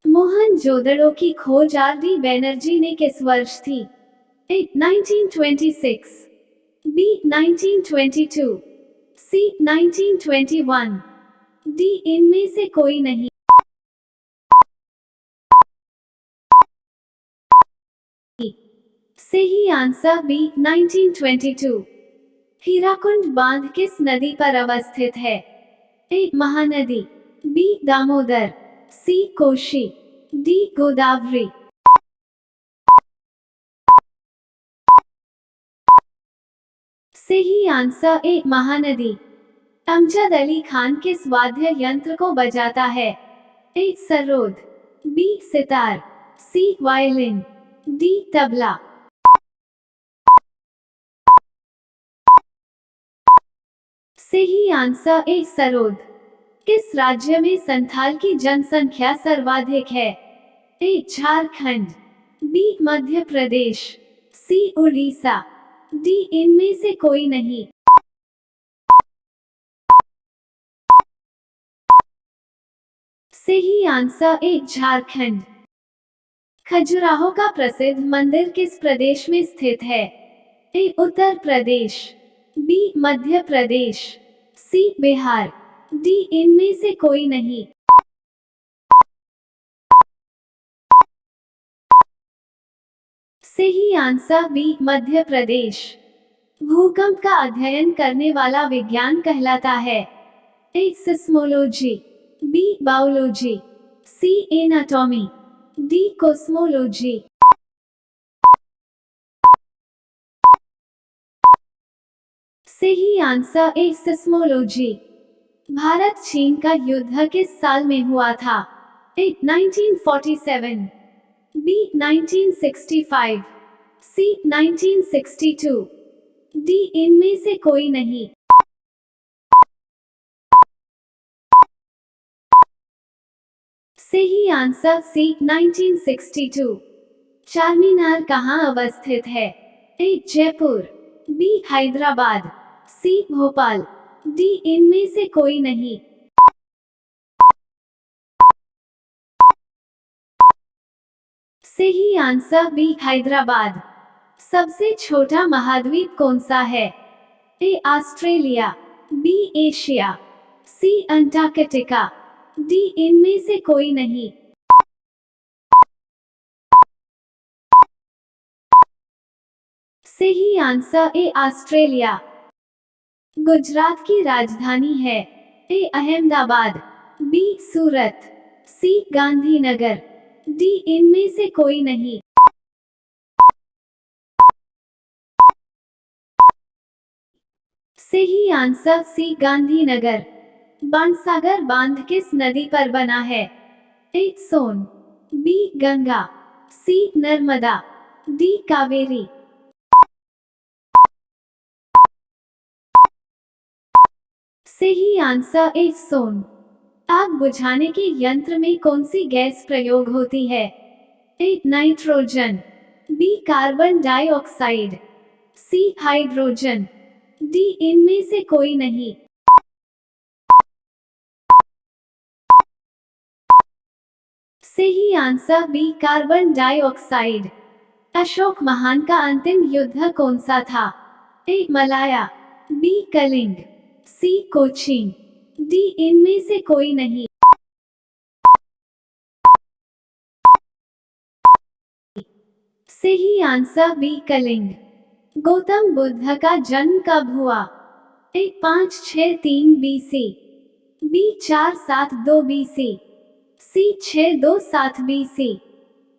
मोहनजोदड़ो की खोज R D Banerjee ने किस वर्ष थी? ए 1926, बी 1922, सी 1921, डी इनमें से कोई नहीं। सही आंसर बी 1922। हीराकुंड बांध किस नदी पर अवस्थित है? ए महानदी, बी दामोदर, सी कोशी, डी गोदावरी। सही आंसर ए महानदी। अमजद अली खान किस वाद्य यंत्र को बजाता है? ए सरोद, बी सितार, सी वायलिन, डी तबला। सही आंसर ए सरोद। किस राज्य में संथाल की जनसंख्या सर्वाधिक है? ए झारखंड, बी मध्य प्रदेश, सी उड़ीसा, डी इनमें से कोई नहीं। सही आंसर ए झारखंड। खजुराहो का प्रसिद्ध मंदिर किस प्रदेश में स्थित है? ए उत्तर प्रदेश, बी मध्य प्रदेश, सी बिहार, डी इनमें से कोई नहीं। सही आंसर बी मध्य प्रदेश। भूकंप का अध्ययन करने वाला विज्ञान कहलाता है? ए सिस्मोलॉजी, बी बायोलॉजी, सी एनाटॉमी, डी कोस्मोलॉजी। सही आंसर ए सिस्मोलॉजी। भारत चीन का युद्ध किस साल में हुआ था? ए 1947, बी 1965, सी 1962, डी इनमें से कोई नहीं। सही आंसर सी 1962। चारमीनार कहाँ अवस्थित है? ए जयपुर, बी हैदराबाद, सी भोपाल, डी इनमें से कोई नहीं। सही आंसर बी हैदराबाद। सबसे छोटा महाद्वीप कौन सा है? A Australia, B Asia, C Antarctica, D इनमें से कोई नहीं। सही आंसर ए ऑस्ट्रेलिया। गुजरात की राजधानी है? ए अहमदाबाद, बी सूरत, सी गांधीनगर, डी इनमें से कोई नहीं। सही आंसर सी गांधीनगर। बाणसागर बांध किस नदी पर बना है? ए सोन, बी गंगा, सी नर्मदा, डी कावेरी। सही आंसर ए सोन। आग बुझाने के यंत्र में कौन सी गैस प्रयोग होती है? A nitrogen, B carbon dioxide, C hydrogen, D इनमें से कोई नहीं। सही answer B carbon dioxide. Ashok महान का अंतिम युद्ध कौन सा था? A Malaya, B Kalinga, C Cochin, D इनमें से कोई नहीं। सही आंसर बी कलिंग। गौतम बुद्ध का जन्म कब हुआ? A 563 BC, B 472 BC, C 627 BC,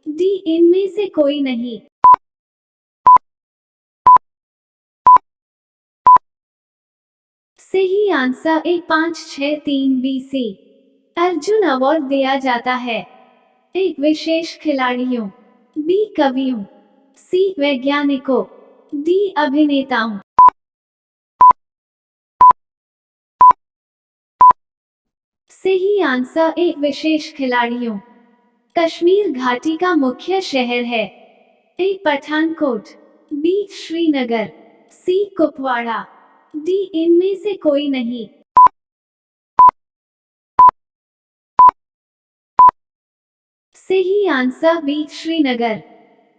D इनमें से कोई नहीं। सही answer A 563 BC. Arjun award दिया जाता है? ए विशेष खिलाड़ियों, बी कवियों, सी वैज्ञानिकों, डी अभिनेताओं। सही आंसर ए विशेष खिलाड़ियों। कश्मीर घाटी का मुख्य शहर है? ए पठानकोट, बी श्रीनगर, सी कुपवाड़ा, डी इनमें से कोई नहीं। सही आंसर बी श्रीनगर।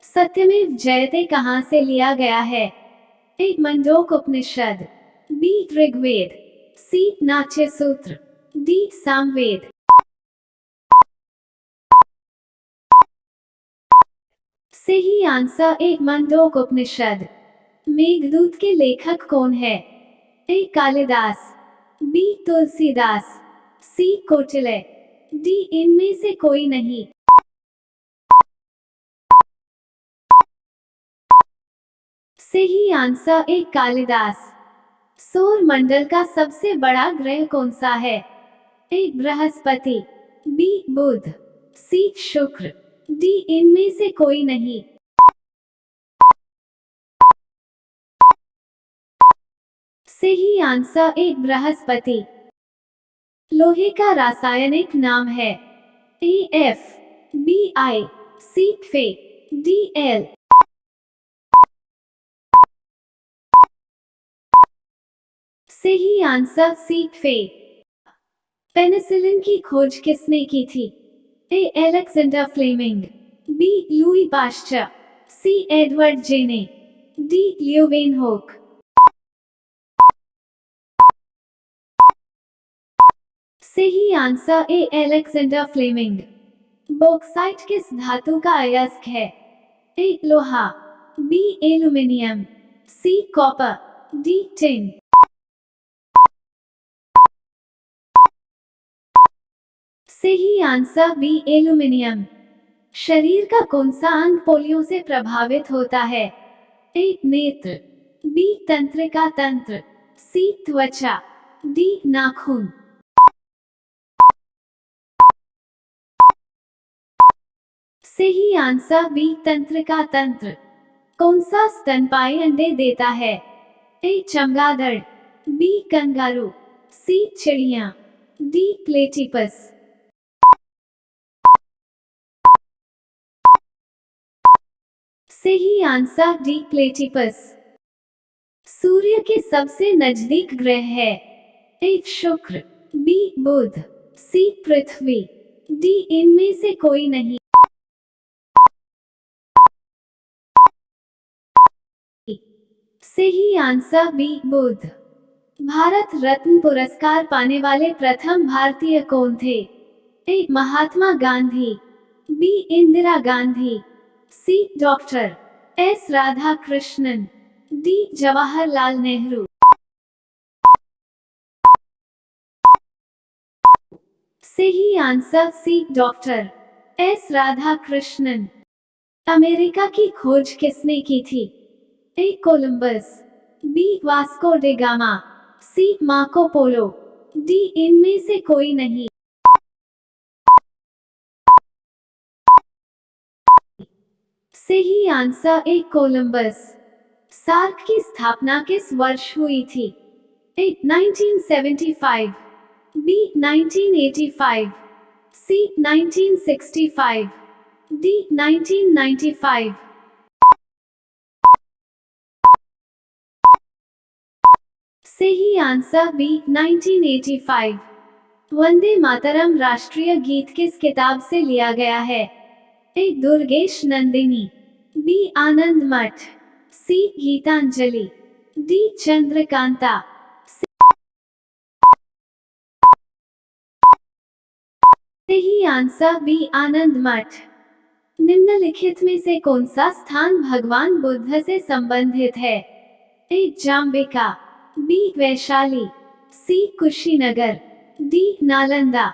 सत्यमेव जयते कहाँ से लिया गया है? ए मंडोक उपनिषद, बी ऋग्वेद, सी नाट्य सूत्र, डी सामवेद। सही आंसर ए मंडोक उपनिषद। मेघदूत के लेखक कौन है? ए कालिदास, बी तुलसीदास, सी कोटिल्य, डी इनमें से कोई नहीं। सही आंसर ए कालिदास। सौर मंडल का सबसे बड़ा ग्रह कौन सा है? ए बृहस्पति, बी बुध, सी शुक्र, डी इनमें से कोई नहीं। सही आंसर ए बृहस्पति। लोहे का रासायनिक नाम है? A F, B I, C Fe, D L. सही आंसर सी फे। पेनिसिलिन की खोज किसने की थी? A Alexander Fleming, B Louis Pasteur, C Edward Jenner, D Leeuwenhoek. सही answer A Alexander Fleming. Bauxite किस धातु का अयस्क है? ए लोहा, B aluminium, C copper, D tin. सही आंसर बी एल्यूमिनियम। शरीर का कौन सा अंग पोलियो से प्रभावित होता है? ए नेत्र, बी तंत्रिका तंत्र, सी त्वचा, डी नाखून। सही आंसर बी तंत्रिका तंत्र। कौन सा स्तनपायी अंडे देता है? ए चमगादड़, बी कंगारू, सी चिड़िया, डी प्लेटिपस। सही आंसर डी प्लेटिपस। सूर्य के सबसे नजदीक ग्रह है? ए शुक्र, बी बुध, सी पृथ्वी, डी इनमें से कोई नहीं। सही आंसर बी बुध। भारत रत्न पुरस्कार पाने वाले प्रथम भारतीय कौन थे? A Mahatma Gandhi, B Indira Gandhi, C doctor S Radhakrishnan, D Jawaharlal Nehru. सही answer C doctor S Radhakrishnan. America की खोज किसने की थी? A Columbus, B Vasco da Gama, C Marco Polo, D इनमें से कोई नहीं। सही आंसर ए कोलंबस। सार्क की स्थापना किस वर्ष हुई थी? ए 1975, बी 1985, सी 1965, डी 1995। सही आंसर बी 1985। वंदे मातरम राष्ट्रीय गीत किस किताब से लिया गया है? ए दुर्गेश नंदिनी, बी आनंद मठ, सी गीतांजलि, डी चंद्रकांता। सही आंसर बी आनंद मठ। निम्नलिखित में से कौन सा स्थान भगवान बुद्ध से संबंधित है? ए जाम्बिका, बी वैशाली, सी कुशीनगर, डी नालंदा।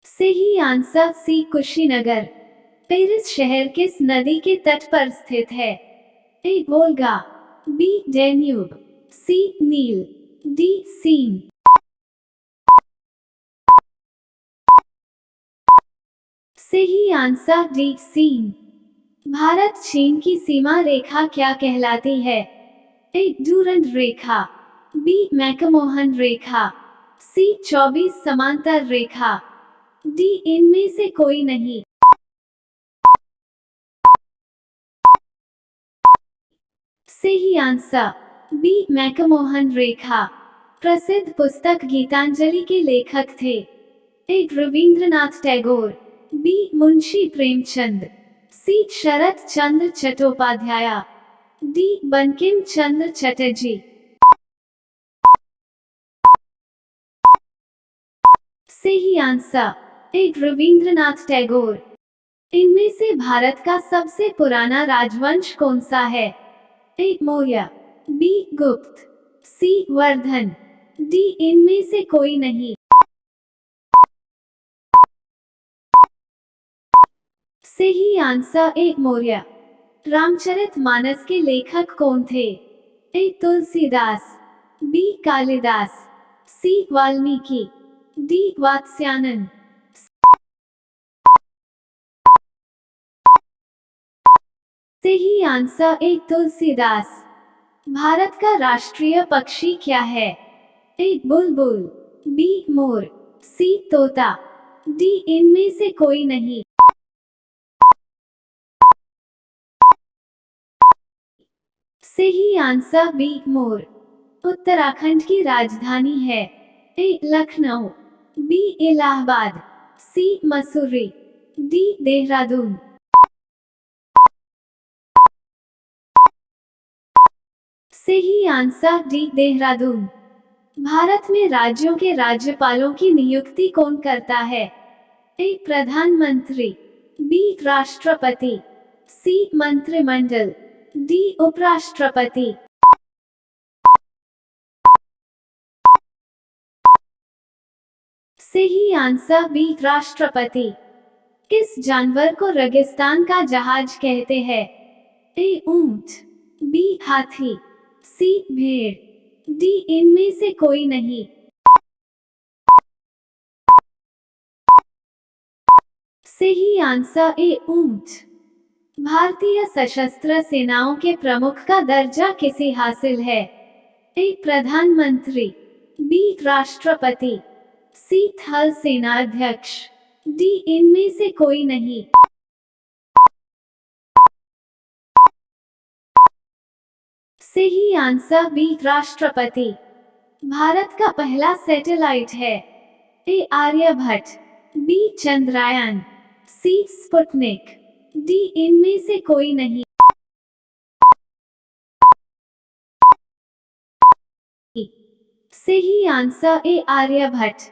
सही आंसर सी कुशीनगर। पेरिस शहर किस नदी के तट पर स्थित है? ए वोल्गा, बी डैन्यूब, सी नील, डी सीन। सही आंसर डी सीन। भारत चीन की सीमा रेखा क्या कहलाती है? ए डूरंड रेखा, बी मैकमोहन रेखा, सी 24 समांतर रेखा, डी इनमें से कोई नहीं। सही आंसर बी मैकमोहन रेखा। प्रसिद्ध पुस्तक गीतांजलि के लेखक थे? ए रविंद्रनाथ टैगोर, बी मुंशी प्रेमचंद, सी शरत चंद्र चट्टोपाध्याय, डी बंकिम चंद्र चटर्जी। सही आंसर ए रविंद्रनाथ टैगोर। इनमें से भारत का सबसे पुराना राजवंश कौन सा है? ए मौर्य, बी गुप्त, सी वर्धन, डी इनमें से कोई नहीं। सही आंसर ए मौर्य। रामचरितमानस के लेखक कौन थे? ए तुलसीदास, बी कालिदास, सी वाल्मीकि, डी वात्स्यायन। सही आंसर ए तुलसीदास। भारत का राष्ट्रीय पक्षी क्या है? ए बुलबुल, बी मोर, सी तोता, डी इनमें से कोई नहीं। सही आंसर बी मोर। उत्तराखंड की राजधानी है? ए लखनऊ, बी इलाहाबाद, सी मसूरी, डी देहरादून। सही आंसर डी देहरादून। भारत में राज्यों के राज्यपालों की नियुक्ति कौन करता है? ए प्रधानमंत्री, बी राष्ट्रपति, सी मंत्रिमंडल, डी उपराष्ट्रपति। सही आंसर बी राष्ट्रपति। किस जानवर को रेगिस्तान का जहाज कहते हैं? ए ऊंट, बी हाथी, सी भेड़, डी इनमें से कोई नहीं। सही आंसर ए ऊंट। भारतीय सशस्त्र सेनाओं के प्रमुख का दर्जा किसे हासिल है? ए प्रधानमंत्री, बी राष्ट्रपति, सी थल सेनाध्यक्ष, डी इनमें से कोई नहीं। सही आंसर बी राष्ट्रपति। भारत का पहला सैटेलाइट है? ए आर्यभट्ट, बी चंद्रयान, सी स्पुतनिक, डी इनमें से कोई नहीं। सही आंसर ए आर्यभट्ट।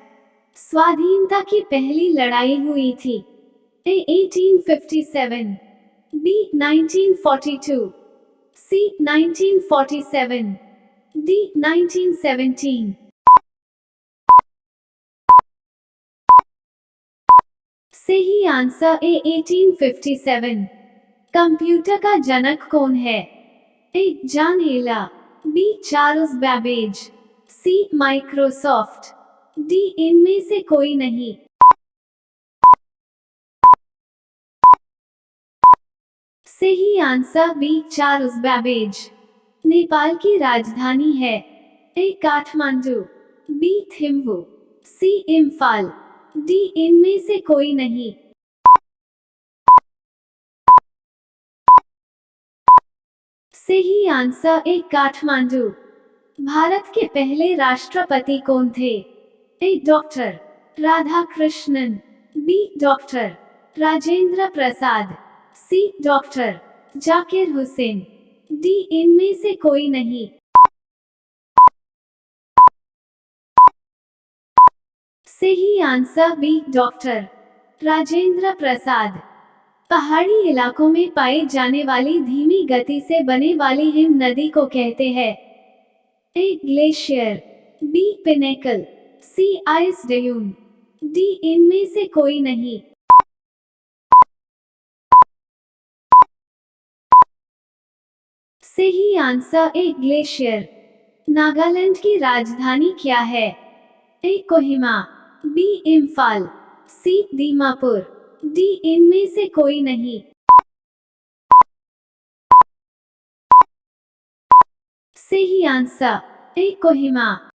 स्वाधीनता की पहली लड़ाई हुई थी? ए 1857, बी 1942, सी 1947, डी 1917। सही आंसर ए 1857। कंप्यूटर का जनक कौन है? A John Ella, B Charles Babbage, C Microsoft, D इनमें से कोई नहीं। सही answer B Charles Babbage. Nepal की राजधानी है? A Kathmandu, B Thimphu, C Imphal, D इनमें से कोई नहीं। सही आंसर ए काठमांडू। भारत के पहले राष्ट्रपति कौन थे? A doctor Radhakrishnan, B doctor Rajendra Prasad, C doctor Zakir Hussain, D इनमें से कोई नहीं। सही answer B doctor Rajendra Prasad. पहाड़ी इलाकों में पाई जाने वाली धीमी गति से बने वाली हिम नदी को कहते हैं? ए ग्लेशियर, बी पिनेकल, सी आइस ड्यून, डी इनमें से कोई नहीं। सही आंसर ए ग्लेशियर। नागालैंड की राजधानी क्या है? ए कोहिमा, बी इम्फाल, सी दीमापुर, डी इनमें से कोई नहीं। सही आंसर ए कोहिमा।